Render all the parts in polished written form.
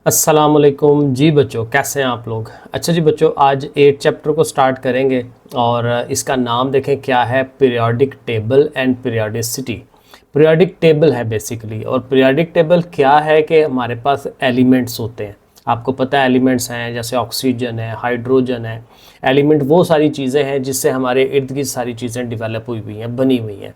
अस्सलामुअलैकुम जी बच्चों, कैसे हैं आप लोग। अच्छा जी बच्चों, आज 8 चैप्टर को स्टार्ट करेंगे और इसका नाम देखें क्या है, periodic table and periodicity. Periodic table है बेसिकली, और पीरियोडिक टेबल क्या है कि हमारे पास एलिमेंट्स होते हैं। आपको पता है एलिमेंट्स हैं, जैसे ऑक्सीजन है, हाइड्रोजन है। एलिमेंट वो सारी चीज़ें हैं जिससे हमारे इर्द गिर्द सारी चीज़ें डेवलप हुई हुई हैं, बनी हुई हैं।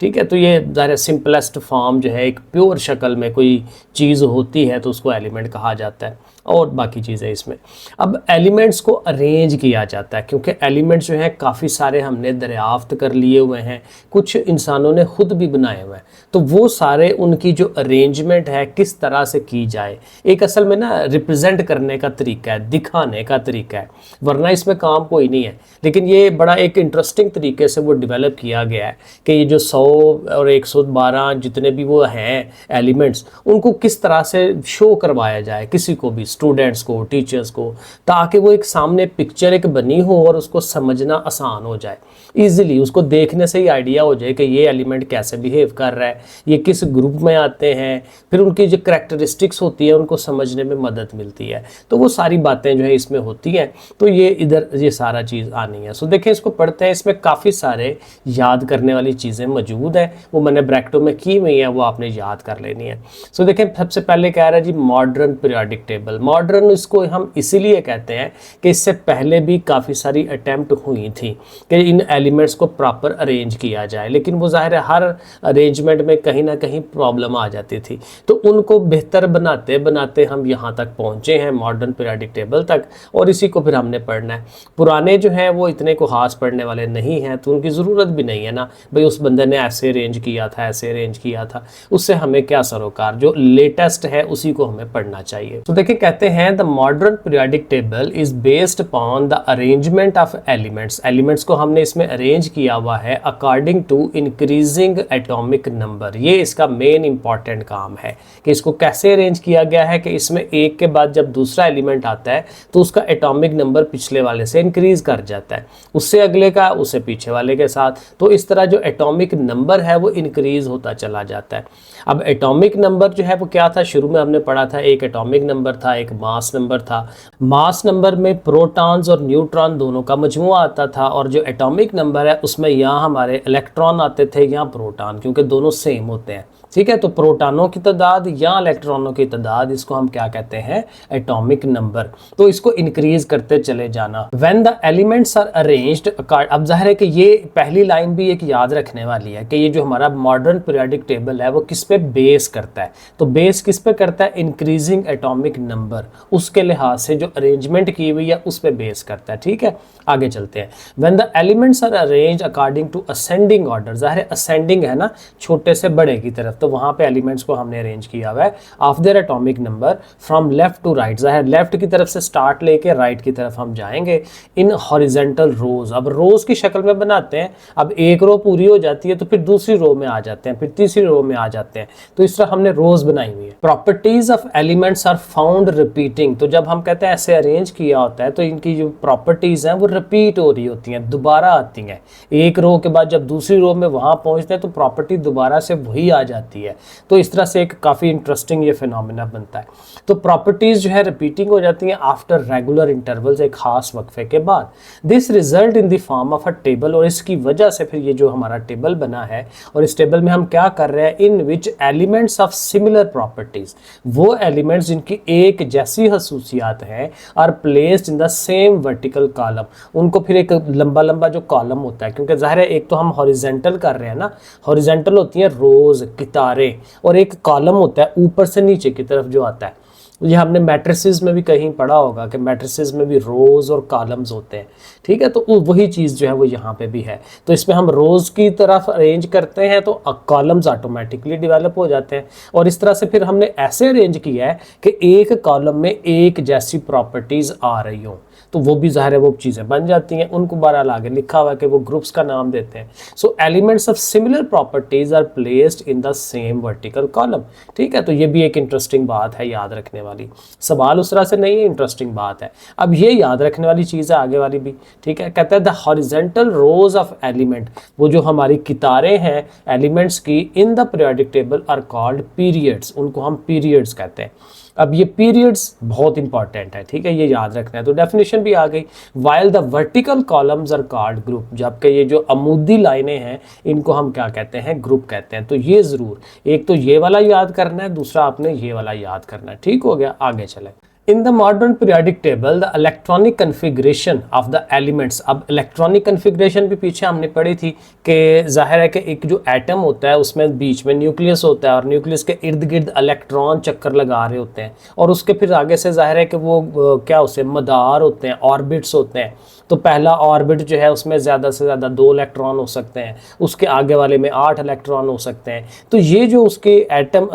ठीक है, तो ये ज़रा सिंपलेस्ट फॉर्म जो है, एक प्योर शक्ल में कोई चीज़ होती है तो उसको एलिमेंट कहा जाता है, और बाकी चीज़ें इसमें। अब एलिमेंट्स को अरेंज किया जाता है, क्योंकि एलिमेंट्स जो हैं काफ़ी सारे हमने दरियाफ्त कर लिए हुए हैं, कुछ इंसानों ने ख़ुद भी बनाए हुए हैं। तो वो सारे उनकी जो अरेंजमेंट है किस तरह से की जाए, एक असल में ना रिप्रेजेंट करने का तरीका है, दिखाने का तरीका है, वरना इसमें काम कोई नहीं है। लेकिन ये बड़ा एक इंटरेस्टिंग तरीके से वो डेवलप किया गया है कि ये जो 100 और 112 जितने भी वो हैं एलिमेंट्स, उनको किस तरह से शो करवाया जाए किसी को भी, स्टूडेंट्स को, टीचर्स को, ताकि वो एक सामने पिक्चर एक बनी हो और उसको समझना आसान हो जाए, ईजिली उसको देखने से ही आइडिया हो जाए कि ये एलिमेंट कैसे बिहेव कर रहा है, ये किस ग्रुप में आते हैं, फिर उनकी जो करैक्टरिस्टिक्स होती है उनको समझने में मदद मिलती है। तो वो सारी बातें जो है इसमें होती हैं, तो ये इधर ये सारा चीज़ आनी है। सो देखिए, इसको पढ़ते हैं। इसमें काफ़ी सारे याद करने वाली चीज़ें मौजूद है, वो मैंने ब्रैकेटों में की हुई है, वो आपने याद कर लेनी है। सो देखें, सबसे पहले कह रहा है जी मॉडर्न पीरियोडिक टेबल। मॉडर्न इसको हम इसीलिए कहते हैं कि इससे पहले भी काफ़ी सारी अटैम्प्ट हुई थी कि इन एलिमेंट्स को प्रॉपर अरेंज किया जाए, लेकिन वो ज़ाहिर है हर अरेंजमेंट में कहीं ना कहीं प्रॉब्लम आ जाती थी। तो उनको बेहतर बनाते बनाते हम यहाँ तक पहुँचे हैं, मॉडर्न पीरियोडिक टेबल तक, और इसी को फिर हमने पढ़ना है। पुराने जो हैं वो इतने को खास पढ़ने वाले नहीं हैं, तो उनकी ज़रूरत भी नहीं है ना भाई, उस बंदे ने ऐसे अरेंज किया था, ऐसे अरेंज किया था, उससे हमें क्या सरोकार। जो लेटेस्ट है उसी को हमें पढ़ना चाहिए। तो देखिए, कहते हैं the modern periodic table is based upon the arrangement of elements. Elements को हमने इसमें अरेंज किया हुआ है according to increasing atomic number. ये इसका मेन इंपॉर्टेंट काम है कि इसको कैसे अरेंज किया गया है कि इसमें एक के बाद जब दूसरा एलिमेंट आता है तो उसका एटॉमिक नंबर पिछले वाले से इंक्रीज कर जाता है, उससे अगले का, उससे पीछे वाले के साथ। तो इस तरह जो एटॉमिक नंबर है वो इंक्रीज होता चला जाता है। अब एटॉमिक नंबर जो है वो क्या था, शुरू में हमने पढ़ा था, एक एटॉमिक नंबर था, एक मास नंबर था। मास नंबर में प्रोटॉन्स और न्यूट्रॉन दोनों का मजमुआ आता था, और जो एटॉमिक नंबर है उसमें यहाँ हमारे इलेक्ट्रॉन आते थे, यहाँ प्रोटॉन, क्योंकि दोनों सेम होते हैं। ठीक है, तो प्रोटॉनों की तादाद या इलेक्ट्रॉनों की तादाद, इसको हम क्या कहते हैं, एटॉमिक नंबर। तो इसको इंक्रीज करते चले जाना। When the elements are arranged. अब जाहिर है कि ये पहली लाइन भी एक याद रखने वाली है कि ये जो हमारा मॉडर्न पीरियोडिक टेबल है वो किस पे बेस करता है। तो बेस किस पे करता है, इंक्रीजिंग एटॉमिक नंबर, उसके लिहाज से जो अरेंजमेंट की हुई है उस पे बेस करता है। ठीक है, आगे चलते हैं। When the elements are arrange according to ascending order, जाहिर है असेंडिंग है ना, छोटे से बड़े की तरफ, तो वहां पे एलिमेंट्स को हमने अरेंज किया हुआ है of their atomic number from left to right. जाहिर लेफ्ट की तरफ से स्टार्ट लेके राइट की तरफ हम जाएंगे इन हॉरिजेंटल रोज। अब रोज की शक्ल में बनाते हैं, अब एक रो पूरी हो जाती है तो फिर दूसरी रो में आ जाते हैं, फिर तीसरी रो में आ जाते हैं, तो इस तरह हमने रोज बनाई हुई है। Properties of elements are found repeating. तो जब हम कहते हैं ऐसे अरेंज किया होता है तो इनकी जो प्रॉपर्टीज हैं वो रिपीट हो रही होती हैं, दोबारा आती हैं। एक रो के बाद जब दूसरी रो में वहां पहुंचते हैं तो प्रॉपर्टी दोबारा से वही आ जाती है। तो इस तरह से एक काफी इंटरेस्टिंग ये फिनोमेना बनता है। तो प्रॉपर्टीज जो है रिपीटिंग हो जाती हैं आफ्टर रेगुलर इंटरवल्स, एक खास वक्फे के बाद। This result in the form of a table, और इसकी वजह से फिर ये जो हमारा टेबल बना है, और इस टेबल में हम क्या कर रहे हैं, in which elements of similar properties, वो एलिमेंट्स जिनकी एक जैसी खसूसियात हैं, are placed in the same vertical column. उनको फिर एक लंबा लंबा जो कॉलम होता है, क्योंकि जाहिर है एक तो हम हॉरिजेंटल कर रहे हैं ना, हॉरिजेंटल होती हैं रोज, कितारे, और एक कॉलम होता है ऊपर से नीचे की तरफ जो आता है। ये हमने मैट्रिसेस में भी कहीं पढ़ा होगा कि मैट्रिसेस में भी रोज और कॉलम्स होते हैं। ठीक है, तो वही चीज़ जो है वो यहाँ पे भी है। तो इसमें हम रोज की तरफ अरेंज करते हैं तो कॉलम्स ऑटोमेटिकली डेवलप हो जाते हैं, और इस तरह से फिर हमने ऐसे अरेंज किया है कि एक कॉलम में एक जैसी प्रॉपर्टीज आ रही हों, तो वो भी ज़ाहिर है वो चीज़ें बन जाती हैं। उनको बहरहाल आगे लिखा हुआ है कि वो ग्रुप्स का नाम देते हैं। So elements of similar properties are placed in the same vertical column. ठीक है, तो ये भी एक इंटरेस्टिंग बात है याद रखने वाली। सवाल उस तरह से नहीं है, इंटरेस्टिंग बात है। अब ये याद रखने वाली चीज़ है आगे वाली भी। ठीक है, कहता है the horizontal rows of element, वो जो हमारी कितारें हैं एलिमेंट्स की in the periodic table are called periods, उनको हम पीरियड्स कहते हैं। अब ये पीरियड्स बहुत इंपॉर्टेंट है, ठीक है, ये याद रखना है। तो डेफिनेशन भी आ गई, while the vertical columns are called group, जबकि ये जो अमूदी लाइनें हैं इनको हम क्या कहते हैं, ग्रुप कहते हैं। तो ये ज़रूर, एक तो ये वाला याद करना है, दूसरा आपने ये वाला याद करना है। ठीक हो गया, आगे चले। इन the modern periodic table the electronic configuration of the elements, अब इलेक्ट्रॉनिक कन्फिग्रेशन भी पीछे हमने पढ़ी थी कि जाहिर है कि एक जो एटम होता है उसमें बीच में न्यूक्लियस होता है और न्यूक्लियस के इर्द गिर्द इलेक्ट्रॉन चक्कर लगा रहे होते हैं और उसके फिर आगे से जाहिर है कि वो क्या उसे मदार होते हैं, ऑर्बिट्स होते हैं। तो पहला ऑर्बिट जो है उसमें ज़्यादा से ज़्यादा 2 इलेक्ट्रॉन हो सकते हैं, उसके आगे वाले में 8 इलेक्ट्रॉन हो सकते हैं। तो ये जो उसके एटम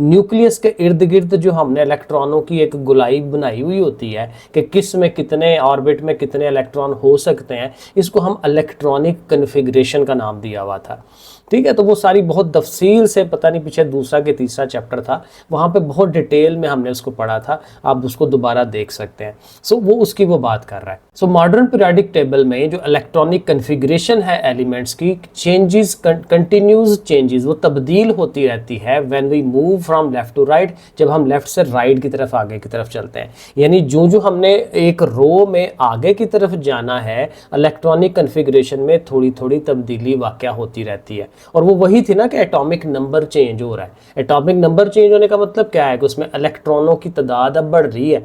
न्यूक्लियस के इर्द गिर्द जो हमने इलेक्ट्रॉनों की एक गोलाई बनाई हुई होती है कि किस में कितने ऑर्बिट में कितने इलेक्ट्रॉन हो सकते हैं, इसको हम इलेक्ट्रॉनिक कन्फिग्रेशन का नाम दिया हुआ था। ठीक है, तो वो सारी बहुत तफसील से, पता नहीं पीछे दूसरा कि तीसरा चैप्टर था, वहाँ पे बहुत डिटेल में हमने उसको पढ़ा था, आप उसको दोबारा देख सकते हैं। सो वो उसकी वो बात कर रहा है। सो मॉडर्न पीरियोडिक टेबल में जो इलेक्ट्रॉनिक कन्फिग्रेशन है एलिमेंट्स की, चेंजेस, कंटिन्यूज चेंजेस, वो तब्दील होती रहती है when we move from left to right, जब हम लेफ्ट से राइट की तरफ आगे की तरफ चलते हैं। यानी जो जो हमने एक रो में आगे की तरफ जाना है, इलेक्ट्रॉनिक कन्फिग्रेशन में थोड़ी थोड़ी तब्दीली वाक़या होती रहती है। और वो वही थी ना कि एटॉमिक नंबर चेंज हो रहा है। एटॉमिक नंबर चेंज होने का मतलब क्या है कि उसमें इलेक्ट्रॉनों की तादाद अब बढ़ रही है।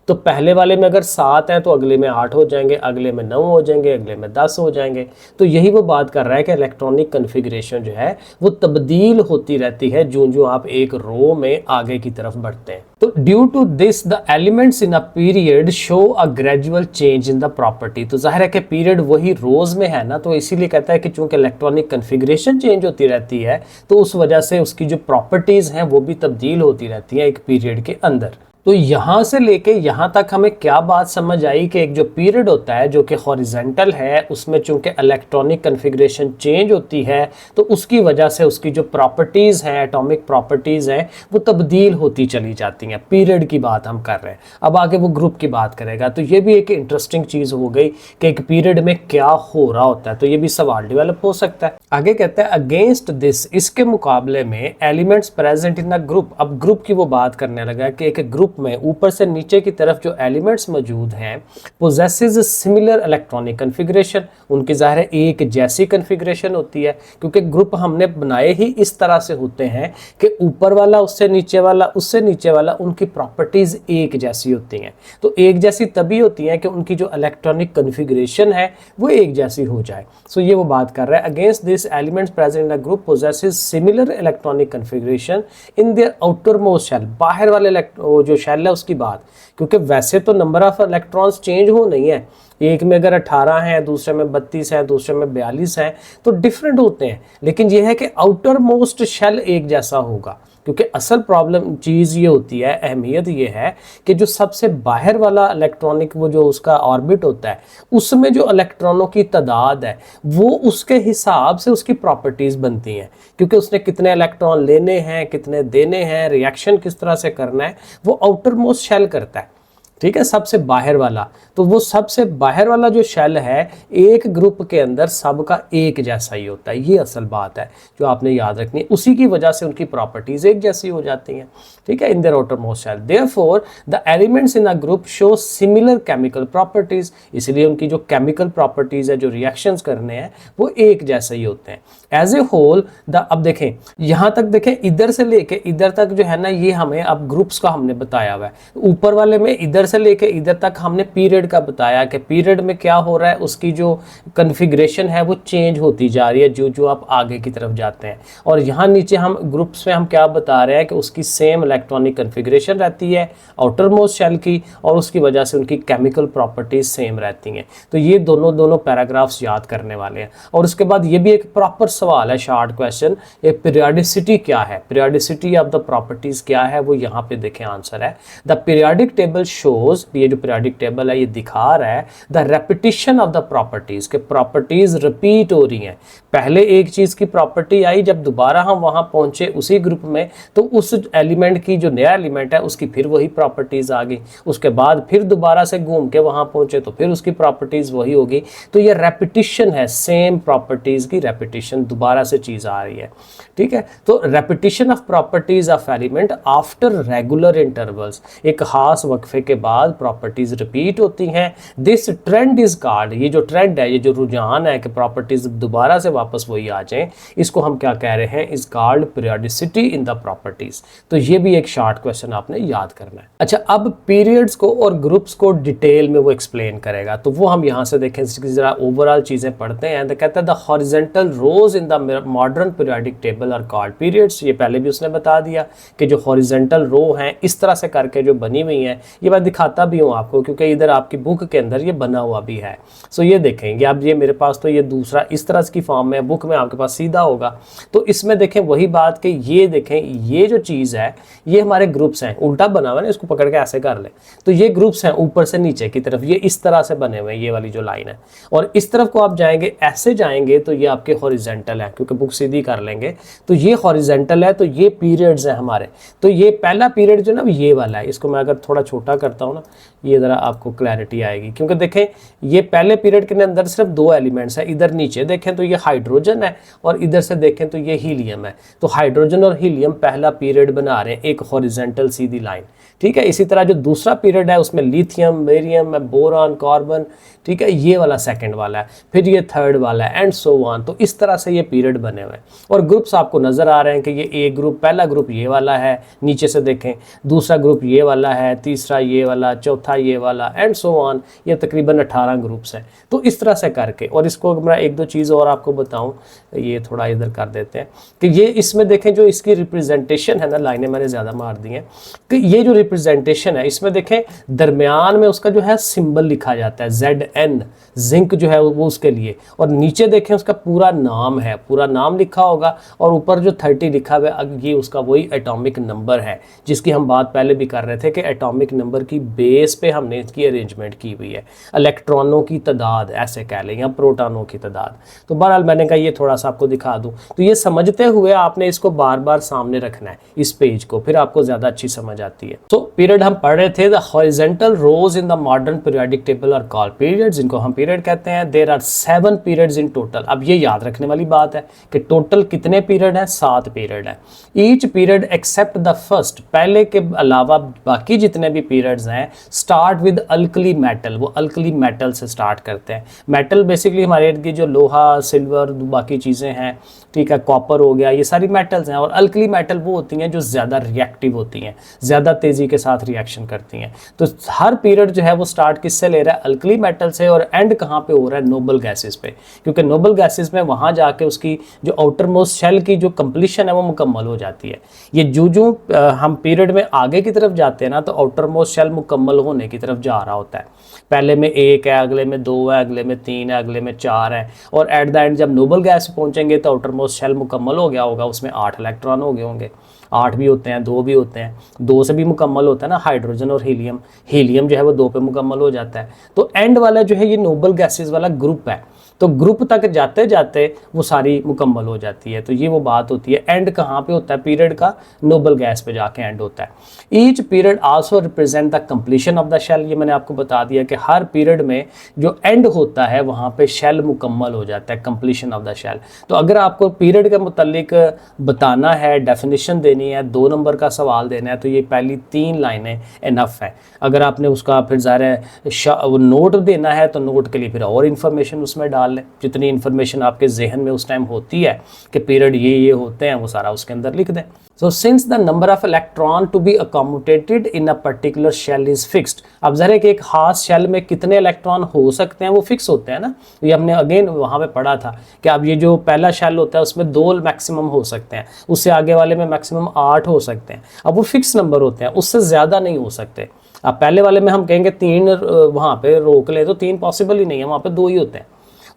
तो पहले वाले में अगर 7 हैं तो अगले में 8 हो जाएंगे, अगले में 9 हो जाएंगे, अगले में 10 हो जाएंगे। तो यही वो बात कर रहा है कि इलेक्ट्रॉनिक कन्फिग्रेशन जो है वो तब्दील होती रहती है जो जो आप एक रो में आगे की तरफ बढ़ते हैं। तो due to this the elements in a period show a gradual change in the property. तो जाहिर है कि पीरियड वही रोज में है ना, तो इसीलिए कहता है कि चूंकि इलेक्ट्रॉनिक कन्फिग्रेशन चेंज होती रहती है तो उस वजह से उसकी जो प्रॉपर्टीज हैं वो भी तब्दील होती रहती है एक पीरियड के अंदर। तो यहाँ से लेके यहाँ तक हमें क्या बात समझ आई कि एक जो पीरियड होता है जो कि हॉरिजेंटल है, उसमें चूंकि इलेक्ट्रॉनिक कन्फिग्रेशन चेंज होती है तो उसकी वजह से उसकी जो प्रॉपर्टीज़ हैं, एटॉमिक प्रॉपर्टीज़ हैं, वो तब्दील होती चली जाती हैं। पीरियड की बात हम कर रहे हैं, अब आगे वो ग्रुप की बात करेगा। तो ये भी एक इंटरेस्टिंग चीज़ हो गई कि एक पीरियड में क्या हो रहा होता है, तो ये भी सवाल डेवलप हो सकता है। आगे कहता है अगेंस्ट दिस, इसके मुकाबले में elements present in the group. अब ग्रुप की वो बात करने लगा कि एक ग्रुप में ऊपर से नीचे की तरफ जो एलिमेंट्स मौजूद हैं पोजेसेस सिमिलर इलेक्ट्रॉनिक कन्फिग्रेशन, उनकी ज़ाहिर है एक जैसी कन्फिग्रेशन होती है, क्योंकि ग्रुप हमने बनाए ही इस तरह से होते हैं कि ऊपर वाला उससे नीचे वाला उससे नीचे वाला, उनकी प्रॉपर्टीज़ एक जैसी होती हैं। तो एक जैसी तभी होती हैं कि उनकी जो इलेक्ट्रॉनिक कन्फिग्रेशन है वो एक जैसी हो जाए। सो ये वो बात कर रहा है against this elements present in the group possesses similar electronic configuration in their outer most shell, बाहर वाले जो शेल है उसकी बात, क्योंकि वैसे तो नंबर ऑफ इलेक्ट्रॉन्स चेंज हो नहीं है, एक में अगर 18 हैं, दूसरे में 32 हैं, दूसरे में 42 हैं, तो डिफरेंट होते हैं, लेकिन यह है कि आउटर मोस्ट शेल एक जैसा होगा। क्योंकि असल प्रॉब्लम चीज़ ये होती है, अहमियत ये है कि जो सबसे बाहर वाला इलेक्ट्रॉनिक वो जो उसका ऑर्बिट होता है उसमें जो इलेक्ट्रॉनों की तादाद है वो उसके हिसाब से उसकी प्रॉपर्टीज़ बनती हैं, क्योंकि उसने कितने इलेक्ट्रॉन लेने हैं, कितने देने हैं, रिएक्शन किस तरह से करना है, वो आउटर मोस्ट शेल करता है। ठीक है, सबसे बाहर वाला, तो वो सबसे बाहर वाला जो शेल है एक ग्रुप के अंदर सबका एक जैसा ही होता है। ये असल बात है जो आपने याद रखनी है, उसी की वजह से उनकी प्रॉपर्टीज एक जैसी हो जाती हैं। ठीक है, in their outer most shell therefore the elements in a group show similar chemical properties, इसलिए उनकी जो केमिकल प्रॉपर्टीज है, जो रिएक्शंस करने हैं, वो एक जैसे ही होते हैं एज ए होल। अब देखें यहाँ तक, देखें इधर से लेके इधर तक जो है ना, ये हमें अब ग्रुप्स का हमने बताया हुआ है। ऊपर वाले में इधर से लेके इधर तक हमने पीरियड का बताया कि पीरियड में क्या हो रहा है, उसकी जो कन्फिग्रेशन है वो चेंज होती जा रही है जो जो आप आगे की तरफ जाते हैं। और यहाँ नीचे हम ग्रुप्स में हम क्या बता रहे हैं कि उसकी सेम इलेक्ट्रॉनिक कन्फिग्रेशन रहती है आउटर मोस्ट शेल की, और उसकी वजह से उनकी केमिकल प्रॉपर्टीज सेम रहती हैं। तो ये दोनों पैराग्राफ्स याद करने वाले हैं। और उसके बाद ये भी एक प्रॉपर सवाल है, शॉर्ट क्वेश्चन, ये पीरियोडिसिटी क्या है, पीरियोडिसिटी ऑफ द प्रॉपर्टीज क्या है, वो यहाँ पे देखें आंसर है the periodic table show shows, ये जो पीरियोडिक टेबल है ये दिखा रहा है the repetition of the properties, के प्रॉपर्टीज रिपीट हो रही हैं। पहले एक चीज की प्रॉपर्टी आई, जब दोबारा हम वहां पहुंचे उसी ग्रुप में तो उस एलिमेंट की जो नया एलिमेंट है उसकी फिर वही प्रॉपर्टीज आ गई, उसके बाद फिर दोबारा से घूम के वहां पहुंचे तो फिर उसकी प्रॉपर्टीज वही होगी। तो ये रेपिटिशन है, सेम प्रॉपर्टीज की रेपिटिशन, दोबारा से चीज आ रही है, ठीक है। तो repetition of properties of element after regular intervals, एक खास वक्फे के बाद प्रॉपर्टीज रिपीट होती हैं। दिस ट्रेंड इज कॉल्ड, ये जो ट्रेंड है, ये जो रुझान है कि प्रॉपर्टीज दोबारा से वापस वही आ जाएं, इसको हम क्या कह रहे हैं, is called periodicity in the properties. तो ये भी एक शॉर्ट क्वेश्चन आपने याद करना है। अच्छा, अब पीरियड्स को और ग्रुप्स को डिटेल में वो एक्सप्लेन करेगा, तो वो हम यहाँ से देखें, जरा ओवरऑल चीजें पढ़ते हैं। तो कहता है the horizontal rows in the modern periodic table are called periods. ये पहले भी उसने बता दिया कि जो हॉरिजॉन्टल रो हैं इस तरह से करके जो बनी हुई हैं, ये मैं दिखाता भी हूँ आपको क्योंकि इधर आपकी बुक के अंदर ये बना हुआ भी है। सो ये देखेंगे अब, ये मेरे पास तो ये दूसरा इस तरह की फॉर्म में, बुक में आपके पास सीधा होगा। तो इसमें देखें वही बात कि ये देखें, ये जो चीज़ है ये हमारे ग्रुप्स हैं, उल्टा बना हुआ है ना, इसको पकड़ के ऐसे कर ले तो ये ग्रुप्स हैं ऊपर से नीचे की तरफ, ये इस तरह से बने हुए हैं, ये वाली जो लाइन है। और इस तरफ को आप जाएंगे, ऐसे जाएंगे तो ये आपके हॉरिजॉन्टल है, क्योंकि बुक सीधी कर लेंगे तो ये हॉरिजॉन्टल है, तो ये पीरियड्स हैं हमारे। तो ये पहला पीरियड जो ना ये वाला है, इसको मैं अगर थोड़ा छोटा करता हूँ ना, ये ज़रा आपको क्लैरिटी आएगी, क्योंकि देखें ये पहले पीरियड के अंदर सिर्फ दो एलिमेंट्स हैं। इधर नीचे देखें तो ये हाइड्रोजन है और इधर से देखें तो ये हीलियम है। तो हाइड्रोजन और हीलियम पहला पीरियड बना रहे हैं, एक हॉरिजॉन्टल सीधी लाइन, ठीक है। इसी तरह जो दूसरा पीरियड है उसमें लिथियम, बेरियम, बोरॉन, कार्बन, ठीक है, ये वाला सेकंड वाला है, फिर ये थर्ड वाला है, एंड सो ऑन। तो इस तरह से ये पीरियड बने हुए हैं और ग्रुप्स आपको नजर आ रहे हैं कि ये एक ग्रुप, पहला ग्रुप ये वाला है, नीचे से देखें दूसरा ग्रुप ये वाला है, तीसरा ये वाला, चौथा ये वाला, एंड सो ऑन। ये तकरीबन 18 ग्रुप्स हैं। तो इस तरह से करके, और इसको मैं एक दो चीज़ और आपको बताऊं, ये थोड़ा इधर कर देते हैं कि ये इसमें देखें जो इसकी रिप्रेजेंटेशन है ना, लाइनें मैंने ज़्यादा मार दी हैं, कि ये जो रिप्रेजेंटेशन है इसमें देखें दरमियान में उसका जो है सिंबल लिखा जाता है ZN, जिंक जो है वो उसके लिए, और नीचे देखें उसका पूरा नाम है, पूरा नाम लिखा होगा, और ऊपर जो 30 लिखा हुआ है ये उसका वही एटॉमिक नंबर है, जिसकी हम बात पहले भी कर रहे थे कि एटॉमिक नंबर की बेस पे हमने इसकी अरेंजमेंट की हुई है, इलेक्ट्रॉनों की तादाद ऐसे कह लें, या प्रोटॉनों की तादाद। तो बहरहाल मैंने कहा ये थोड़ा सा आपको दिखा दूं। तो ये समझते हुए आपने इसको बार बार सामने रखना है इस पेज को, फिर आपको ज़्यादा अच्छी समझ आती है। तो पीरियड हम पढ़ रहे थे, the horizontal rows in the modern periodic table are called periods, इनको हम पीरियड कहते हैं। There are 7 periods in total. अब ये याद रखने वाली बात है कि टोटल कितने पीरियड हैं, 7 पीरियड हैं। Each period except the first, पहले के अलावा बाकी जितने भी पीरियड्स हैं, स्टार्ट विद अल्कली मेटल, वो अल्कली मेटल से स्टार्ट करते हैं। मेटल बेसिकली हमारे इर्द गिर्द जो लोहा, सिल्वर, बाकी चीज़ें हैं, ठीक है, कॉपर हो गया, ये सारी मेटल्स हैं। और अल्कली मेटल वो होती हैं जो ज़्यादा रिएक्टिव होती हैं, ज़्यादा तेज़ी के साथ रिएक्शन करती हैं। तो हर पीरियड जो है वो स्टार्ट किससे ले रहा है, अल्कली मेटल से, और एंड कहाँ पे हो रहा है, नोबल गैसेस पे, क्योंकि नोबल गैसेस में वहाँ जाके उसकी जो आउटर मोस्ट शेल की जो कंप्लीशन है वो मुकम्मल हो जाती है। ये जो हम पीरियड में आगे की तरफ जाते हैं ना, तो आउटर मोस्ट शेल मुकम्मल होने की तरफ जा रहा होता है। पहले में 1 है, अगले में 2 है, अगले में 3 है, अगले में 4 है, और एट द एंड जब नोबल गैस पहुंचेंगे तो आउटर मोस्ट शेल मुकम्मल हो गया होगा, उसमें 8 इलेक्ट्रॉन हो गए होंगे। 8 भी होते हैं, 2 भी होते हैं, 2 से भी मुकम्मल होता है ना हाइड्रोजन और हीलियम। हीलियम जो है वो 2 पे मुकम्मल हो जाता है। तो एंड वाला जो है ये नोबल गैसेस वाला ग्रुप है, तो ग्रुप तक जाते जाते वो सारी मुकम्मल हो जाती है। तो ये वो बात होती है। एंड कहाँ पे होता है पीरियड का, नोबल गैस पे जाके एंड होता है। Each period also represent the completion of the shell, ये मैंने आपको बता दिया कि हर पीरियड में जो एंड होता है वहाँ पे शेल मुकम्मल हो जाता है, कंप्लीशन ऑफ द शेल। तो अगर आपको पीरियड के मुतालिक बताना है, डेफिनेशन देनी है, 2 नंबर का सवाल देना है, तो ये पहली 3 लाइनें इनफ है। अगर आपने उसका फिर ज़ाहिर है नोट देना है तो नोट के लिए फिर और इन्फॉर्मेशन उसमें डाल लें, जितनी इन्फॉर्मेशन आपके जहन में उस टाइम होती है कि पीरियड ये होते हैं वो सारा उसके अंदर लिख दें। So since the number of electron to be accommodated in a particular shell is fixed, अब ज़रा कि एक खास शेल में कितने इलेक्ट्रॉन हो सकते हैं वो फिक्स होते हैं ना। ये हमने अगेन वहाँ पे पढ़ा था कि अब ये जो पहला शेल होता है उसमें 2 मैक्सिमम हो सकते हैं, उससे आगे वाले में मैक्सिमम 8 हो सकते हैं। अब वो फिक्स नंबर होते हैं, उससे ज़्यादा नहीं हो सकते। अब पहले वाले में हम कहेंगे 3 वहाँ पे रोक ले तो 3 पॉसिबल ही नहीं है, वहाँ पे 2 ही होते हैं।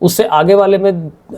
उससे आगे वाले में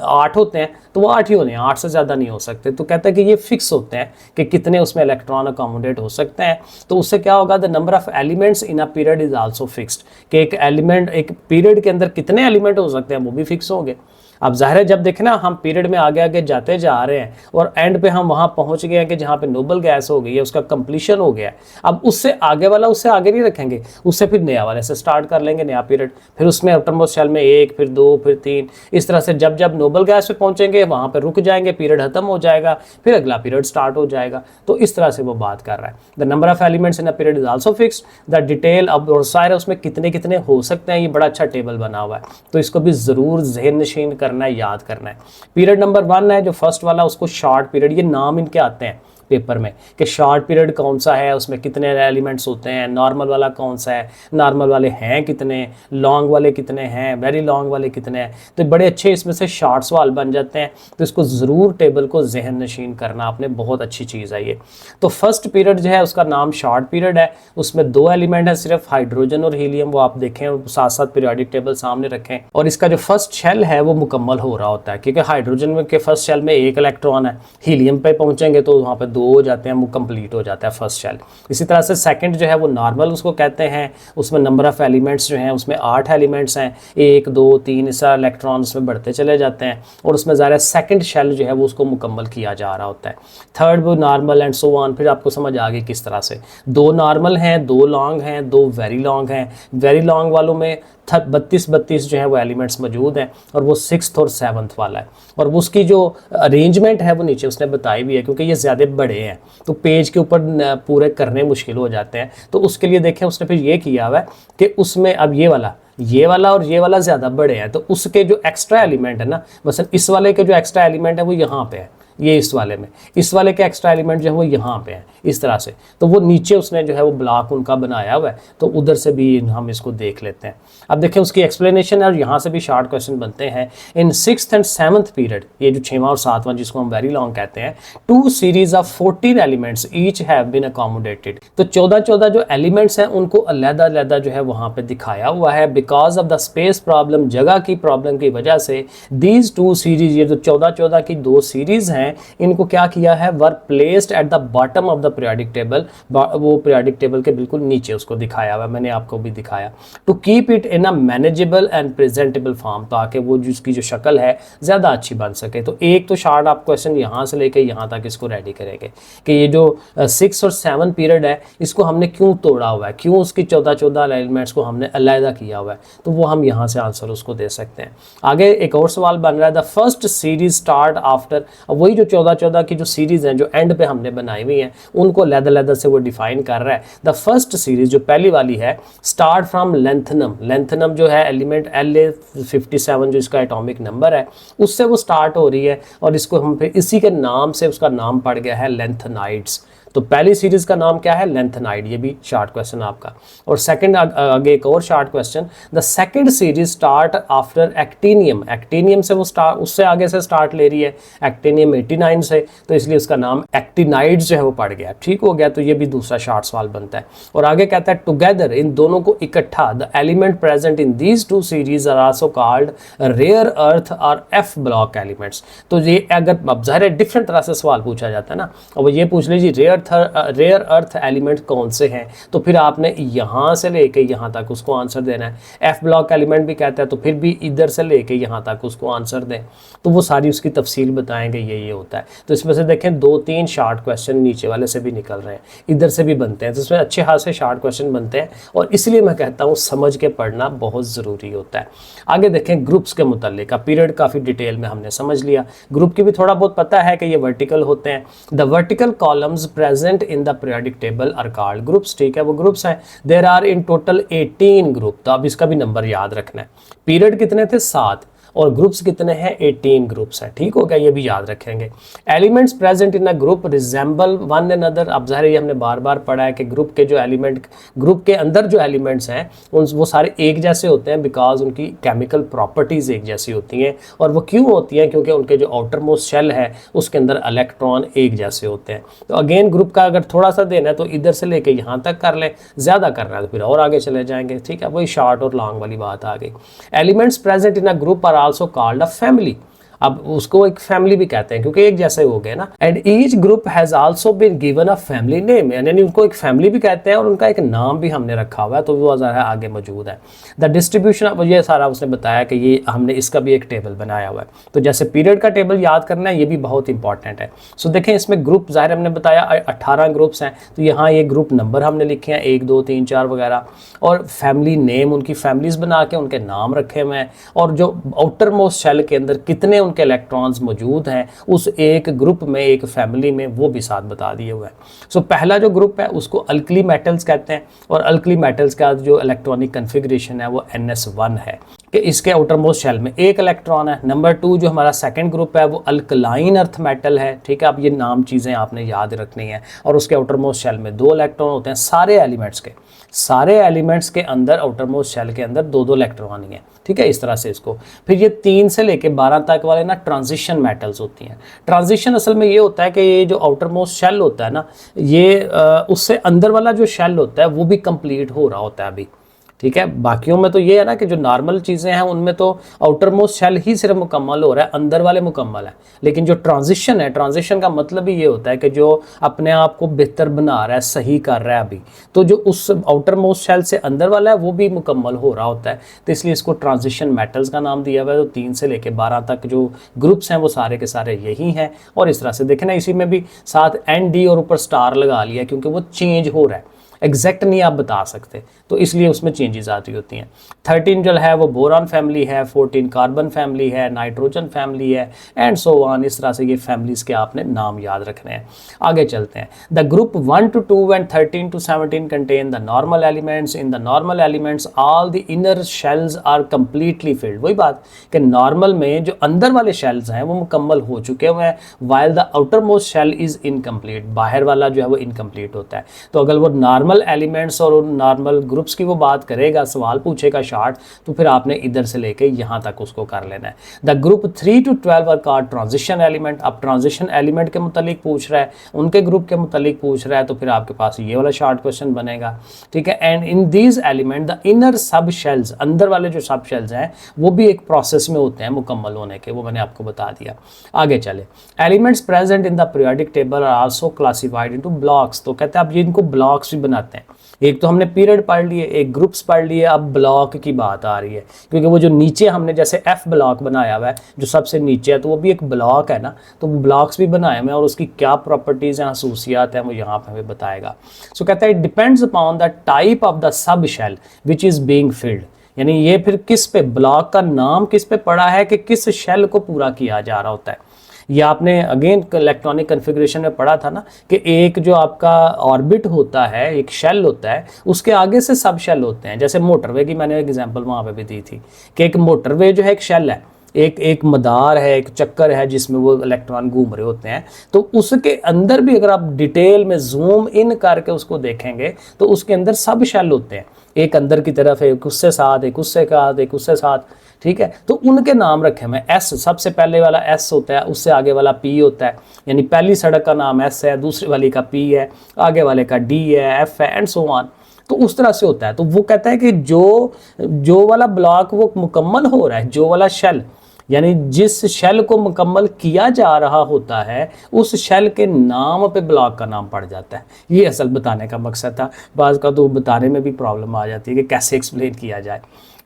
8 होते हैं तो वो 8 ही होने हैं, 8 से ज़्यादा नहीं हो सकते। तो कहता है कि ये फिक्स होते हैं कि कितने उसमें इलेक्ट्रॉन अकोमोडेट हो सकते हैं। तो उससे क्या होगा, the number of elements in a period is also fixed, कि एक एलिमेंट, एक पीरियड के अंदर कितने एलिमेंट हो सकते हैं वो भी फिक्स होंगे। अब जाहिर है जब देखें ना हम पीरियड में आगे आगे जाते जा रहे हैं और एंड पे हम वहाँ पहुँच गए हैं कि जहाँ पे नोबल गैस हो गई है, उसका कंप्लीशन हो गया है। अब उससे आगे वाला उससे आगे नहीं रखेंगे, उससे फिर नया वाले से स्टार्ट कर लेंगे, नया पीरियड। फिर उसमें आउटरमोस्ट शेल में 1, फिर 2, फिर 3, इस तरह से जब जब नोबल गैस पे पहुँचेंगे वहाँ पर रुक जाएंगे, पीरियड खत्म हो जाएगा, फिर अगला पीरियड स्टार्ट हो जाएगा। तो इस तरह से वो बात कर रहा है। The number of elements in a period is also fixed. The detail, अब और सारे उसमें कितने कितने हो सकते हैं, ये बड़ा अच्छा टेबल बना हुआ है, तो इसको भी ज़रूर ज़हन नशीन करना है, याद करना है। पीरियड नंबर 1 है जो फर्स्ट वाला, उसको शॉर्ट पीरियड, ये नाम इनके आते हैं पेपर में कि शॉर्ट पीरियड कौन सा है, उसमें कितने एलिमेंट्स होते हैं, नॉर्मल वाला कौन सा है, नॉर्मल वाले हैं कितने, लॉन्ग वाले कितने हैं, वेरी लॉन्ग वाले कितने हैं। तो बड़े अच्छे इसमें से शॉर्ट सवाल बन जाते हैं। तो इसको ज़रूर टेबल को जहन नशीन करना आपने, बहुत अच्छी चीज़ है ये। तो फर्स्ट पीरियड जो है उसका नाम शॉर्ट पीरियड है, उसमें 2 एलिमेंट है सिर्फ, हाइड्रोजन और हीलियम। वो आप देखें साथ साथ पीरियोडिक टेबल सामने रखें। और इसका जो फर्स्ट शेल है वो मुकम्मल हो रहा होता है, क्योंकि हाइड्रोजन में के फर्स्ट शेल में 1 इलेक्ट्रॉन है, हीलियम पे पहुंचेंगे तो वहाँ पे 2 हो जाते हैं, वो कंप्लीट हो जाता है फर्स्ट शेल। इसी तरह से सेकंड जो है वो नॉर्मल उसको कहते हैं, उसमें नंबर ऑफ एलिमेंट्स जो हैं उसमें 8 एलिमेंट्स हैं, 1, 2, 3 इस तरह इलेक्ट्रॉन उसमें बढ़ते चले जाते हैं, और उसमें ज़रा सेकंड शेल जो है वो उसको मुकम्मल किया जा रहा होता है। थर्ड वो नॉर्मल एंड सो ऑन। फिर आपको समझ आ गई किस तरह से 2 नॉर्मल हैं, 2 लॉन्ग हैं, 2 वेरी लॉन्ग हैं। वेरी लॉन्ग वालों में 32 जो है वो एलिमेंट्स मौजूद हैं, और वो 6th और 7th वाला है। और वो उसकी जो अरेंजमेंट है वो नीचे उसने बताई भी है, क्योंकि ये ज़्यादा बड़े हैं तो पेज के ऊपर पूरे करने मुश्किल हो जाते हैं। तो उसके लिए देखें उसने फिर ये किया हुआ है कि उसमें अब ये वाला और ये वाला ज़्यादा बड़े हैं, तो उसके जो एक्स्ट्रा एलिमेंट है ना, मसलन इस वाले के जो एक्स्ट्रा एलिमेंट है वो यहाँ पे है, ये इस वाले में, इस वाले के एक्स्ट्रा एलिमेंट जो है वो यहाँ पे है, इस तरह से। तो वो नीचे उसने जो है वो ब्लॉक उनका बनाया हुआ है, तो उधर से भी हम इसको देख लेते हैं। अब देखें उसकी एक्सप्लेनेशन है, और यहाँ से भी शॉर्ट क्वेश्चन बनते हैं। इन 6th एंड 7th पीरियड, ये जो 6वां और 7वां जिसको हम वेरी लॉन्ग कहते हैं, 2 series of 14 elements each have been accommodated. तो 14 जो एलिमेंट्स हैं उनको अलग-अलग जो है वहाँ पे दिखाया हुआ है। Because of the space problem, जगह की प्रॉब्लम की वजह से, दीज 2 सीरीज, ये जो 14 की 2 सीरीज हैं, इनको क्या किया है, were placed at the bottom of the periodic table. वो पीरियोडिक टेबल के बिल्कुल नीचे उसको दिखाया हुआ, मैंने आपको भी दिखाया, to keep it in a manageable and presentable form, ताकि वो जिसकी जो शक्ल है ज़्यादा अच्छी बन सके। तो एक तो शार्ट आप क्वेश्चन यहाँ से लेके यहाँ तक इसको रेडी करेंगे कि ये जो 6 और 7 पीरियड है इसको हमने क्यों तोड़ा हुआ है, क्यों उसकी 14 एलिमेंट्स को हमने अलहदा किया हुआ है, तो वो हम यहाँ से आंसर उसको दे सकते हैं। आगे एक और सवाल बन रहा है, the first series start after, वही जो 14 की जो सीरीज हैं जो एंड पे हमने बनाई हुई हैं उनको अलग-अलग से वो डिफाइन कर रहा है। द फर्स्ट सीरीज जो पहली वाली है, स्टार्ट फ्रॉम लेंथनम, लेंथनम जो है एलिमेंट La57 जो इसका एटॉमिक नंबर है उससे वो स्टार्ट हो रही है, और इसको हम फिर इसी के नाम से उसका नाम पड़ गया है लेंथनाइड्स। तो पहली सीरीज का नाम क्या है, लेंथनाइड। ये भी शॉर्ट क्वेश्चन आपका। और सेकंड आगे एक और short question, the second series start after actinium, actinium से वो स्टार्ट, उससे आगे से स्टार्ट ले रही है, एक्टिनियम 89 से, तो इसलिए उसका नाम एक्टिनाइड्स जो है वो पड़ गया। ठीक हो गया, तो ये भी दूसरा शॉर्ट सवाल बनता है। और आगे कहता है टुगेदर, इन दोनों को इकट्ठा, the element present in these 2 series are also called rare earth और एफ ब्लॉक एलिमेंट्स। तो ये अगर अब ज़ाहिर डिफरेंट तरह से सवाल पूछा जाता है ना, और ये पूछ लीजिए रेयर अर्थ एलिमेंट कौन से हैं, तो फिर आपने यहाँ से लेके यहाँ तक उसको आंसर देना है। एफ ब्लॉक एलिमेंट भी कहता है, तो फिर भी इधर से लेके यहाँ तक उसको आंसर दें, तो वो सारी उसकी तफसील बताएंगे, ये होता है। तो इसमें से देखें 2-3 शॉर्ट क्वेश्चन नीचे वाले से भी निकल रहे हैं, इधर से भी बनते हैं, तो इसमें अच्छे खासे शॉर्ट क्वेश्चन बनते हैं, और इसलिए मैं कहता हूँ समझ के पढ़ना बहुत ज़रूरी होता है। आगे देखें ग्रुप्स के मुतालिक, पीरियड काफ़ी डिटेल में हमने समझ लिया। ग्रुप की भी थोड़ा बहुत पता है कि ये वर्टिकल होते हैं। The vertical columns present in the periodic table are called groups. ठीक है, वो ग्रुप्स हैं। There are in total 18 group. तो अब इसका भी नंबर याद रखना है। पीरियड कितने थे, 7, और ग्रुप्स कितने हैं, 18 ग्रुप्स हैं। ठीक हो गया, ये भी याद रखेंगे। Elements present in a group resemble one another. अब ज़ाहिर ये हमने बार बार पढ़ा है कि ग्रुप के जो एलिमेंट, ग्रुप के अंदर जो एलिमेंट्स हैं वो सारे एक जैसे होते हैं, बिकॉज उनकी केमिकल प्रॉपर्टीज़ एक जैसी होती हैं। और वो क्यों होती हैं, क्योंकि उनके जो आउटर मोस्ट शेल है उसके अंदर इलेक्ट्रॉन एक जैसे होते हैं। तो अगेन ग्रुप का अगर थोड़ा सा देना है तो इधर से लेके यहाँ तक कर लें, ज़्यादा करना है तो फिर और आगे चले जाएंगे। ठीक है, वही शॉर्ट और लॉन्ग वाली बात आ गई। Elements present in a group are also called a family. अब उसको एक फैमिली भी कहते हैं क्योंकि एक जैसे हो गए ना। And each group has also been given a family name, यानी उनको एक फैमिली भी कहते हैं और उनका एक नाम भी हमने रखा हुआ है, तो वो ज़रा आगे मौजूद है। द डिस्ट्रीब्यूशन, अब ये सारा उसने बताया कि ये हमने इसका भी एक टेबल बनाया हुआ है। तो जैसे पीरियड का टेबल याद करना है, ये भी बहुत इंपॉर्टेंट है। सो देखें इसमें ग्रुप, ज़ाहिर हमने बताया 18 ग्रुप्स हैं, तो यहाँ ये ग्रुप नंबर हमने लिखे हैं 1 2 3 4 वगैरह, और फैमिली नेम, उनकी फैमिलीज बना के उनके नाम रखे हुए हैं, और जो आउटर मोस्ट शेल के अंदर कितने उनके इलेक्ट्रॉन्स मौजूद हैं उस एक ग्रुप में, एक फैमिली में, वो भी साथ बता दिए हुए हैं। सो पहला जो ग्रुप है उसको अल्कली मेटल्स कहते हैं, और अल्कली मेटल्स का जो इलेक्ट्रॉनिक कन्फिग्रेशन है वो NS1 है कि इसके आउटर मोस्ट शेल में एक इलेक्ट्रॉन है। नंबर 2 जो हमारा सेकंड ग्रुप है वो अल्कलाइन अर्थ मेटल है, ठीक है। अब ये नाम चीज़ें आपने याद रखनी है, और उसके आउटर मोस्ट शेल में 2 इलेक्ट्रॉन होते हैं। सारे एलिमेंट्स के अंदर आउटर मोस्ट शेल के अंदर 2 इलेक्ट्रॉन ही हैं, ठीक है। इस तरह से इसको फिर ये 3 से लेके 12 तक वाले ना ट्रांजिशन मेटल्स होती हैं। ट्रांजिशन असल में ये होता है कि ये जो आउटर मोस्ट शेल होता है ना, ये उससे अंदर वाला जो शेल होता है वो भी कंप्लीट हो रहा होता है अभी, ठीक है। बाकियों में तो ये है ना कि जो नॉर्मल चीज़ें हैं उनमें तो आउटर मोस्ट शेल ही सिर्फ मुकम्मल हो रहा है, अंदर वाले मुकम्मल है। लेकिन जो ट्रांजिशन है, ट्रांजिशन का मतलब ही ये होता है कि जो अपने आप को बेहतर बना रहा है, सही कर रहा है अभी, तो जो उस आउटर मोस्ट शेल से अंदर वाला है वो भी मुकम्मल हो रहा होता है, तो इसलिए इसको ट्रांजिशन मेटल्स का नाम दिया हुआ है। तो 3 से लेके 12 तक जो ग्रुप्स हैं वो सारे के सारे यही हैं। और इस तरह से देखें ना, इसी में भी साथ ND और ऊपर स्टार लगा लिया क्योंकि वो चेंज हो रहा है, एग्जैक्ट नहीं आप बता सकते, तो इसलिए उसमें चेंजेस आती होती हैं। 13 जो है वो बोरान फैमिली है, 14 कार्बन फैमिली है, नाइट्रोजन फैमिली है, एंड सो ऑन। इस तरह से ये फैमिलीज के आपने नाम याद रखने हैं। आगे चलते हैं। The group 1 to 2 and 13 to 17 contain the normal elements. In the normal elements all the inner shells are completely filled. वही बात कि नॉर्मल में जो अंदर वाले शेल्स हैं वो मुकम्मल हो चुके हुए हैं, while the outer most shell is incomplete. बाहर वाला जो है वो इनकम्प्लीट होता है। तो अगर वो नॉर्मल एलिमेंट्स और नॉर्मल ग्रुप्स की वो बात करेगा, सवाल पूछेगा शार्ट, तो फिर आपने इधर से लेके यहाँ तक उसको कर लेना है। The group 3 to 12 are called transition element. अब ट्रांजिशन एलिमेंट के मुतालिक पूछ रहा है, उनके ग्रुप के मुतालिक पूछ रहा है, तो फिर आपके पास ये वाला शार्ट क्वेश्चन बनेगा, ठीक है। And in these element the inner सब शेल्स, अंदर वाले जो सब शेल्स हैं वो भी एक प्रोसेस में होते हैं मुकम्मल होने के, वो मैंने आपको बता दिया। आगे चले। Elements present in the periodic table are also classified into blocks. तो कहते हैं अब ये इनको ब्लॉक्स भी बनाते हैं। एक तो हमने पीरियड पढ़ लिए, एक ग्रुप्स पढ़ लिए, अब ब्लॉक की बात आ रही है, क्योंकि वो जो नीचे हमने जैसे F ब्लॉक बनाया हुआ है जो सबसे नीचे है, तो वो भी एक ब्लॉक है ना, तो वो ब्लॉक्स भी बनाए हुए हैं और उसकी क्या प्रॉपर्टीज़ हैं, खसूसियात हैं, वो यहाँ पे हमें बताएगा। सो कहता है it depends upon the type of the sub shell which is being filled. यानी ये फिर किस पे, ब्लॉक का नाम किस पे पड़ा है कि किस शेल को पूरा किया जा रहा होता है। ये आपने अगेन इलेक्ट्रॉनिक कन्फिग्रेशन में पढ़ा था ना कि एक जो आपका ऑर्बिट होता है, एक शेल होता है, उसके आगे से सब शेल होते हैं। जैसे मोटरवे की मैंने एग्जांपल वहाँ पे भी दी थी कि एक मोटरवे जो है एक शेल है, एक मदार है, एक चक्कर है जिसमें वो इलेक्ट्रॉन घूम रहे होते हैं। तो उसके अंदर भी अगर आप डिटेल में जूम इन करके उसको देखेंगे तो उसके अंदर सब शेल होते हैं, एक अंदर की तरफ है, एक उससे साथ, एक उससे साथ, एक उससे साथ, ठीक है। तो उनके नाम रखे हुए। S सबसे पहले वाला S होता है, उससे आगे वाला P होता है, यानी पहली सड़क का नाम S है, दूसरी वाली का P है, आगे वाले का D है, F है, एंड सो ऑन। तो उस तरह से होता है। तो वो कहता है कि जो वाला ब्लॉक वो मुकम्मल हो रहा है, जो वाला शेल, यानी जिस शेल को मुकम्मल किया जा रहा होता है उस शेल के नाम पे ब्लॉक का नाम पड़ जाता है। ये असल बताने का मकसद था। बाज़ का तो बताने में भी प्रॉब्लम आ जाती है कि कैसे एक्सप्लेन किया जाए,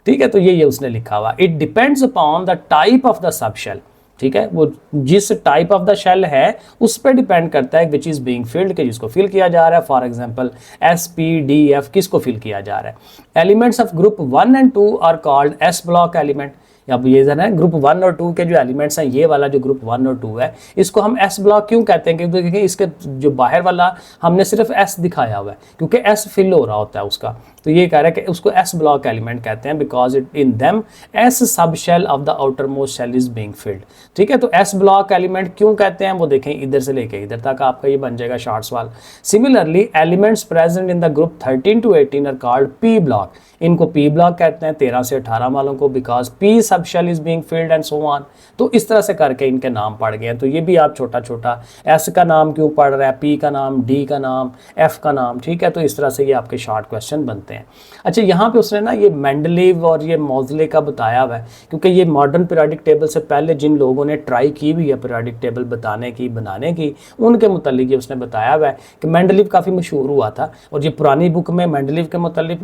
ठीक है। तो ये उसने लिखा हुआ, it depends upon the type of the sub shell, ठीक है। वो जिस टाइप ऑफ द शेल है उस पर डिपेंड करता है विच इज़ बीइंग फिल्ड, के जिसको फिल किया जा रहा है। फॉर एग्जांपल SP-D-F किसको फिल किया जा रहा है। Elements of group 1 and 2 are called S block element. अब ये जो है ग्रुप 1 और 2 के जो एलिमेंट्स हैं, ये वाला जो ग्रुप 1 और 2 है, इसको हम S ब्लॉक क्यों कहते हैं? क्योंकि इसके जो बाहर वाला हमने सिर्फ S दिखाया हुआ है, क्योंकि S फिल हो रहा होता है उसका। तो ये कह रहा है कि उसको S ब्लॉक एलिमेंट कहते हैं, because it in them S sub shell of the outer most shell is being filled, ठीक है। तो S ब्लॉक एलिमेंट क्यों कहते हैं वो देखें, इधर से लेके इधर तक आपका ये बन जाएगा शॉर्ट सवाल। Similarly elements present in the group 13 to 18 are called P block. इनको P ब्लॉक कहते हैं 13 से 18 वालों को, because P sub shell is being filled and so on. तो इस तरह से करके इनके नाम पड़ गए हैं। तो ये भी आप छोटा छोटा S का नाम क्यों पढ़ रहा है, P का नाम, D का नाम, F का नाम, ठीक है। तो इस तरह से ये आपके शॉर्ट क्वेश्चन बनते हैं। हैं। अच्छा, यहाँ पे उसने ना ये मेंडलीव और ये मॉजले का बताया हुआ है, क्योंकि ये मॉडर्न पीरियोडिक टेबल से पहले जिन लोगों ने ट्राई की हुई है पीरियोडिक टेबल बनाने की उनके मुतालिक ये उसने बताया हुआ है कि मेंडलीव काफ़ी मशहूर हुआ था, और ये पुरानी बुक में मेंडलीव के मुतालिक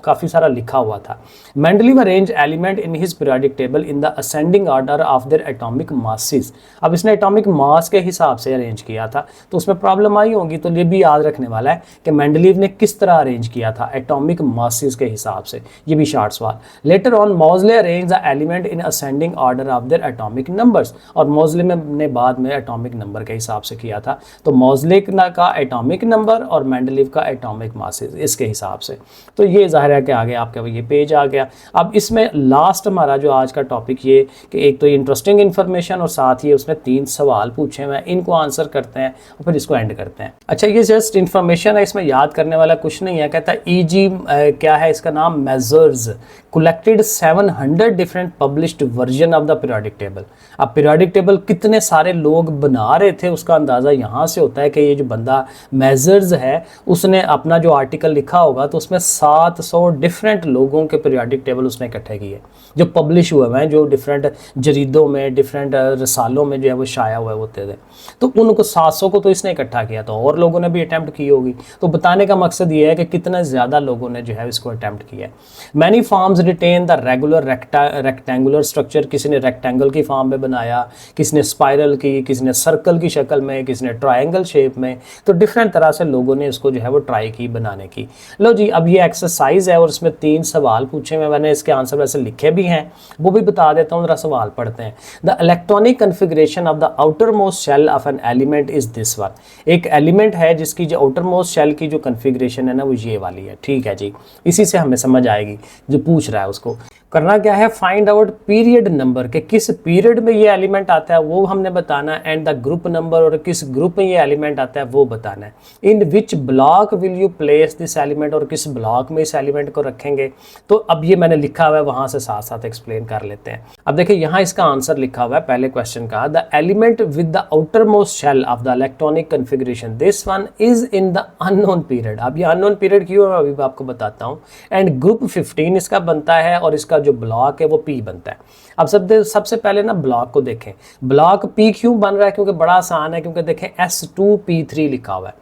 काफ़ी सारा लिखा हुआ था। Mendeleev arrange element in his periodic table in the ascending order of their atomic masses. अब इसने एटॉमिक मास के हिसाब से अरेंज किया था, तो उसमें प्रॉब्लम आई होगी, तो ये भी याद रखने वाला है कि मेंडलीव ने किस तरह अरेंज किया था एटॉमिक मासेस के हिसाब से। ये भी शार्ट सवाल। Later on Moseley arrange the element in ascending order of their atomic numbers, और मॉजले ने बाद में एटॉमिक नंबर के हिसाब से किया था। तो मॉजले का एटॉमिक नंबर और मेंडलीव का एटॉमिक मासेस इसके हिसाब से। तो ये जाहिर है कि आगे आपका ये पेज आ गया। अब इसमें लास्ट हमारा जो आज का टॉपिक ये कि एक तो इंटरेस्टिंग इन्फॉर्मेशन और साथ ही उसमें 3 सवाल पूछे हुए हैं, इनको आंसर करते हैं और फिर इसको एंड करते हैं। अच्छा, ये जस्ट इन्फॉर्मेशन है, इसमें याद करने वाला कुछ नहीं है। कहता है ईजी क्या है इसका नाम, measures collected 700 different published version of the periodic table. अब पीरियोडिक टेबल कितने सारे लोग बना रहे थे उसका अंदाज़ा यहाँ से होता है कि ये जो बंदा मेजर्स है उसने अपना जो आर्टिकल लिखा होगा तो उसमें 700 डिफरेंट लोगों के पीरियोडिक टेबल उसने इकट्ठे किए जो पब्लिश हुए हैं, जो डिफरेंट जरीदों में, डिफरेंट रसालों में जो है वो शाया हुए होते थे। तो उनको 700 को तो इसने इकट्ठा किया, तो और लोगों ने भी अटैम्प्ट की होगी। तो बताने का मकसद ये है कि कितना ज़्यादा लोगों ने जो है इसको अटैम्प्ट किया है। Many forms written the regular rectangular structure, किसी ने रेक्टेंगल की फॉर्म में बनाया, किसी ने स्पाइरल की, किसी ने सर्कल की शक्ल में, किसी ने ट्रायंगल शेप में। तो डिफरेंट तरह से लोगों ने इसको जो है वो ट्राई की बनाने की। लो जी, अब ये एक्सरसाइज है और इसमें 3 सवाल पूछे हुए, मैंने इसके आंसर वैसे लिखे भी हैं, वो भी बता देता हूँ, जरा सवाल पढ़ते हैं। The electronic configuration of the outer most shell of an element is this one. एक एलिमेंट है जिसकी जो आउटर मोस्ट शेल की जो कन्फिग्रेशन है ना वो ये वाली है। ठीक है जी, इसी से हमें समझ आएगी जो पूछ रहा है उसको। करना क्या है, फाइंड आउट पीरियड नंबर के किस पीरियड में ये एलिमेंट आता है वो हमने बताना है, एंड द ग्रुप नंबर और किस ग्रुप में ये एलिमेंट आता है वो बताना है। In which block will you place this element, और किस ब्लॉक में इस एलिमेंट को रखेंगे। तो अब ये मैंने लिखा हुआ है, वहां से साथ साथ एक्सप्लेन कर लेते हैं। अब देखिए यहाँ इसका आंसर लिखा हुआ है पहले क्वेश्चन का, the element with the outer most shell of the electronic configuration this one is in the unknown period. अब ये अननोन पीरियड क्यों है अभी आपको बताता हूँ। एंड ग्रुप 15 इसका बनता है और इसका जो ब्लॉक है वो पी बनता है। अब सबसे पहले ना ब्लॉक को देखें, ब्लॉक पी क्यों बन रहा है, क्योंकि बड़ा आसान है, क्योंकि देखें S2P3 लिखा हुआ है।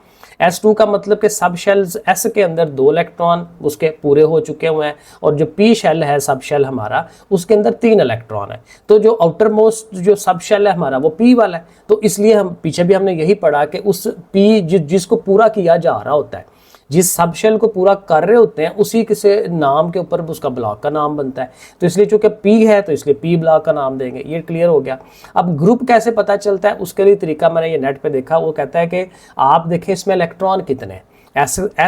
S2 का मतलब कि सब शेल्स S के अंदर 2 इलेक्ट्रॉन उसके पूरे हो चुके हुए हैं, और जो P शेल है सब शेल हमारा उसके अंदर 3 इलेक्ट्रॉन है। तो जो आउटर मोस्ट जो सब शेल है हमारा वो P वाला है। तो इसलिए हम पीछे भी हमने यही पढ़ा कि उस P जिसको पूरा किया जा रहा होता है, जिस सब शेल को पूरा कर रहे होते हैं, उसी किसी नाम के ऊपर उसका ब्लॉक का नाम बनता है। तो इसलिए चूंकि P है तो इसलिए P ब्लॉक का नाम देंगे। ये क्लियर हो गया। अब ग्रुप कैसे पता चलता है उसके लिए तरीका मैंने ये नेट पे देखा, वो कहता है कि आप देखें इसमें इलेक्ट्रॉन कितने हैं।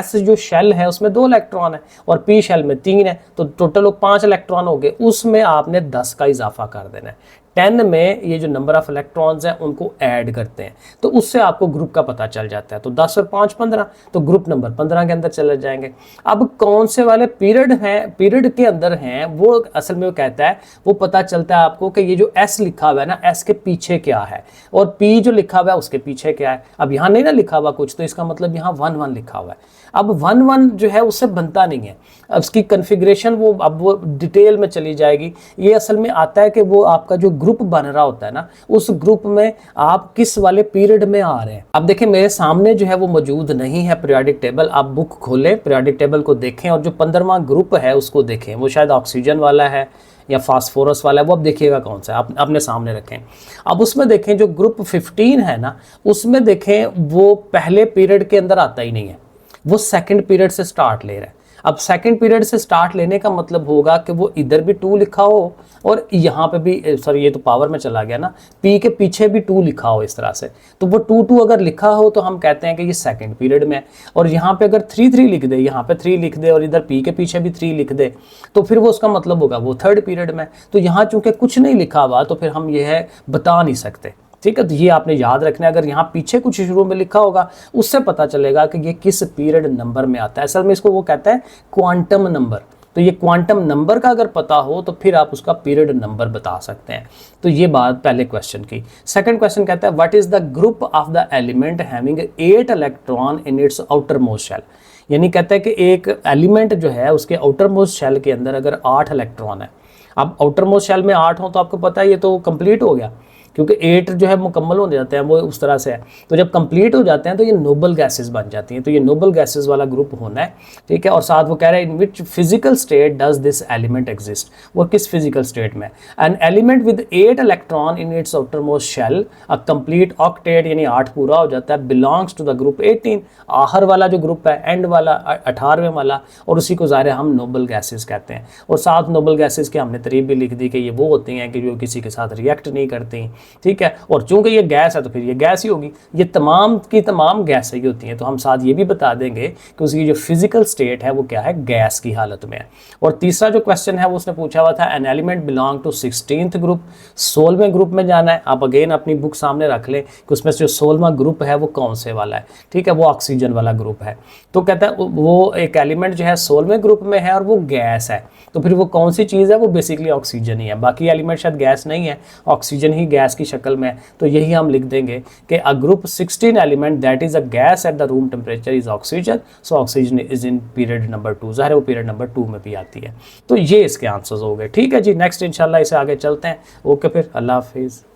S जो शेल है उसमें 2 इलेक्ट्रॉन है और P शेल में 3 है, तो टोटल 5 इलेक्ट्रॉन हो गए। उसमें आपने 10 का इजाफा कर देना है। 10 में ये जो नंबर ऑफ इलेक्ट्रॉन्स हैं उनको ऐड करते हैं, तो उससे आपको ग्रुप का पता चल जाता है। तो 10 और 5 15, तो ग्रुप नंबर 15 के अंदर चले जाएंगे। अब कौन से वाले पीरियड हैं, पीरियड के अंदर हैं, वो असल में वो कहता है, वो पता चलता है आपको कि ये जो S लिखा हुआ है ना, S के पीछे क्या है और P जो लिखा हुआ है उसके पीछे क्या है। अब यहाँ नहीं ना लिखा हुआ कुछ, तो इसका मतलब यहाँ 1 1 लिखा हुआ है। अब 1 1 जो है उससे बनता नहीं है। अब उसकी कन्फिग्रेशन वो डिटेल में चली जाएगी। ये असल में आता है कि वो आपका जो ग्रुप बन रहा होता है ना, उस ग्रुप में आप किस वाले पीरियड में आ रहे हैं। अब देखें मेरे सामने जो है वो मौजूद नहीं है पीरियोडिक टेबल। आप बुक खोलें, पीरियोडिक टेबल को देखें और जो 15वां ग्रुप है उसको देखें। वो शायद ऑक्सीजन वाला है या फास्फोरस वाला है, वो अब देखिएगा कौन सा है, आप अपने सामने रखें। अब उसमें देखें जो ग्रुप 15 है ना, उसमें देखें वो पहले पीरियड के अंदर आता ही नहीं है, वो सेकंड पीरियड से स्टार्ट ले रहा है। अब सेकंड पीरियड से स्टार्ट लेने का मतलब होगा कि वो इधर भी 2 लिखा हो और यहाँ पे भी, सॉरी ये तो पावर में चला गया ना, P के पीछे भी 2 लिखा हो इस तरह से। तो वो 2 2 अगर लिखा हो तो हम कहते हैं कि ये सेकंड पीरियड में है। और यहाँ पे अगर 3 3 लिख दे, यहाँ पे 3 लिख दे और इधर P के पीछे भी 3 लिख दे, तो फिर वो उसका मतलब होगा वो थर्ड पीरियड में। तो यहाँ चूंकि कुछ नहीं लिखा हुआ तो फिर हम ये है बता नहीं सकते। ठीक है, तो ये आपने याद रखना है। अगर यहाँ पीछे कुछ शुरू में लिखा होगा उससे पता चलेगा कि ये किस पीरियड नंबर में आता है। असल में इसको वो कहता है क्वांटम नंबर। तो ये क्वांटम नंबर का अगर पता हो तो फिर आप उसका पीरियड नंबर बता सकते हैं। तो ये बात पहले क्वेश्चन की। सेकंड क्वेश्चन कहता है what is the group of the element having 8 electron in its outer most shell. यानी कहता है कि एक एलिमेंट जो है उसके आउटर मोस्ट शेल के अंदर अगर 8 इलेक्ट्रॉन है, अब आउटर मोस्ट शेल में 8 हो तो आपको पता है ये तो कंप्लीट हो गया, क्योंकि 8 जो है मुकम्मल हो जाते हैं, वो उस तरह से है। तो जब कंप्लीट हो जाते हैं तो ये नोबल गैसेस बन जाती हैं, तो ये नोबल गैसेस वाला ग्रुप होना है, ठीक है। और साथ वो कह रहा है in which physical state does this element exist, वो किस फिजिकल स्टेट में। An element with 8 electron in its outer most shell, a complete octet यानी 8 पूरा हो जाता है, बिलोंग्स टू द ग्रुप 18, आखिर वाला जो ग्रुप है, एंड वाला 18वें वाला, और उसी को ज़ाहिर हम नोबल गैसेस कहते हैं। और साथ नोबल गैसेस के हमने तरीब भी लिख दी कि ये वो होती हैं कि जो किसी के साथ रिएक्ट नहीं करती, ठीक है। और चूंकि ये गैस है तो फिर ये गैस ही होगी, ये तमाम की तमाम गैस ही होती हैं। तो हम साथ ये भी बता देंगे कि उसकी जो फिजिकल स्टेट है वो क्या है, गैस की हालत में है। और तीसरा जो क्वेश्चन है वो उसने पूछा हुआ था, an element belong to 16th group, 16वें ग्रुप में जाना है। आप अगेन अपनी बुक सामने रख लें कि उसमें से जो 16वां ग्रुप है वो कौन से वाला है, ठीक है, वो ऑक्सीजन वाला ग्रुप है। तो कहता है वो एक एलिमेंट जो है 16वें ग्रुप में है और वो गैस है, तो फिर वो कौन सी चीज़ है, वो बेसिकली ऑक्सीजन ही है। बाकी एलिमेंट शायद गैस नहीं है, ऑक्सीजन ही गैस की शक्ल में है। तो यही हम लिख देंगे कि a group 16 element that is a gas at the room temperature is oxygen, so oxygen is in period number 2, ज़ाहिर है वो पीरियड नंबर 2 में भी आती है। तो ये इसके आंसर्स हो गए, ठीक है जी। नेक्स्ट इंशाल्लाह इसे आगे चलते हैं। ओके, फिर अल्लाह हाफिज़।